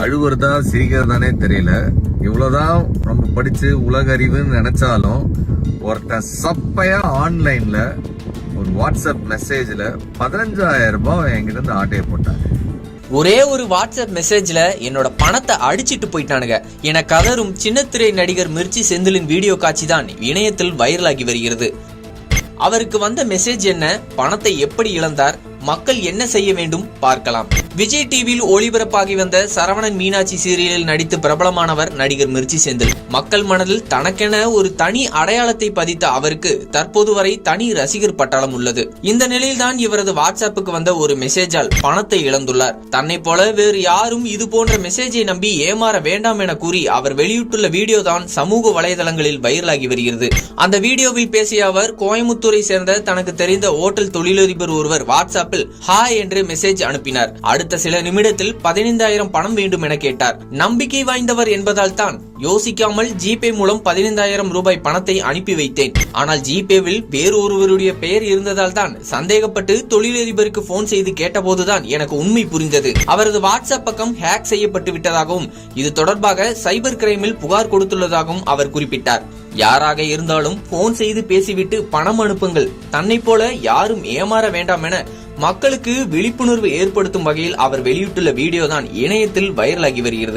அழுவுறதா சிரிக்கிறதானே தெரியல. இவ்வளவுதான் நம்ம படிச்சு உலக அறிவுன்னு நினைச்சாலும் ஒருத்தன் சப்பையா ஆன்லைன்ல ஒரு வாட்ஸ்அப் மெசேஜ்ல 15,000 ரூபாய் என்கிட்ட இருந்து ஆட்டையை போட்டாங்க. ஒரே ஒரு வாட்ஸ்அப் மெசேஜ்ல என்னோட பணத்தை அடிச்சிட்டு போயிட்டானுங்க என கதரும் சின்னத்திரை நடிகர் மிர்ச்சி செந்திலின் வீடியோ காட்சி தான் இணையத்தில் வைரலாகி வருகிறது. அவருக்கு வந்த மெசேஜ் என்ன, பணத்தை எப்படி இழந்தார், மக்கள் என்ன செய்ய வேண்டும் பார்க்கலாம். விஜய் டிவியில் ஒளிபரப்பாகி வந்த சரவணன் மீனாட்சி சீரியலில் நடித்து பிரபலமானவர் நடிகர் மிர்ச்சி செந்தில். மக்கள் மனதில் தனக்கென ஒரு தனி அடையாளத்தை பதித்த அவருக்கு தற்போது வரை தனி ரசிகர் பட்டாளம் உள்ளது. இந்த நிலையில்தான் இவரது வாட்ஸ்அப்புக்கு வந்த ஒரு மெசேஜால் பணத்தை இழந்துள்ளார். தன்னை போல வேறு யாரும் இது போன்ற மெசேஜை நம்பி ஏமாற வேண்டாம் என கூறி அவர் வெளியிட்டுள்ள வீடியோ தான் சமூக வலைதளங்களில் வைரலாகி வருகிறது. அந்த வீடியோவில் பேசிய அவர் கோயமுத்தூரை சேர்ந்த தனக்கு தெரிந்த ஓட்டல் தொழிலதிபர் ஒருவர் வாட்ஸ்அப்பில் ஹாய் என்று மெசேஜ் அனுப்பினார். அடுத்த சில நிமிடத்தில் 15,000 பணம் வேண்டும் என கேட்டார். நம்பிக்கை வாய்ந்தவர் என்பதால் தான் யோசிக்காமல் ஜிபே மூலம் 15,000 ரூபாய் பணத்தை அனுப்பி வைத்தேன். ஆனால் ஜிபேவில் வேறு ஒருவருடைய பெயர் இருந்ததால் தான் சந்தேகப்பட்டு தொழிலதிபருக்கு போன் செய்து கேட்டபோதுதான் எனக்கு உண்மை புரிந்தது. அவரது வாட்ஸ்அப் பக்கம் ஹேக் செய்யப்பட்டு விட்டதாகவும் இது தொடர்பாக சைபர் கிரைமில் புகார் கொடுத்துள்ளதாகவும் அவர் குறிப்பிட்டார். யாராக இருந்தாலும் போன் செய்து பேசிவிட்டு பணம் அனுப்புங்கள், தன்னை போல யாரும் ஏமாற வேண்டாம் என மக்களுக்கு விழிப்புணர்வு ஏற்படுத்தும் வகையில் அவர் வெளியிட்டுள்ள வீடியோ தான் இணையத்தில் வைரலாகி வருகிறது.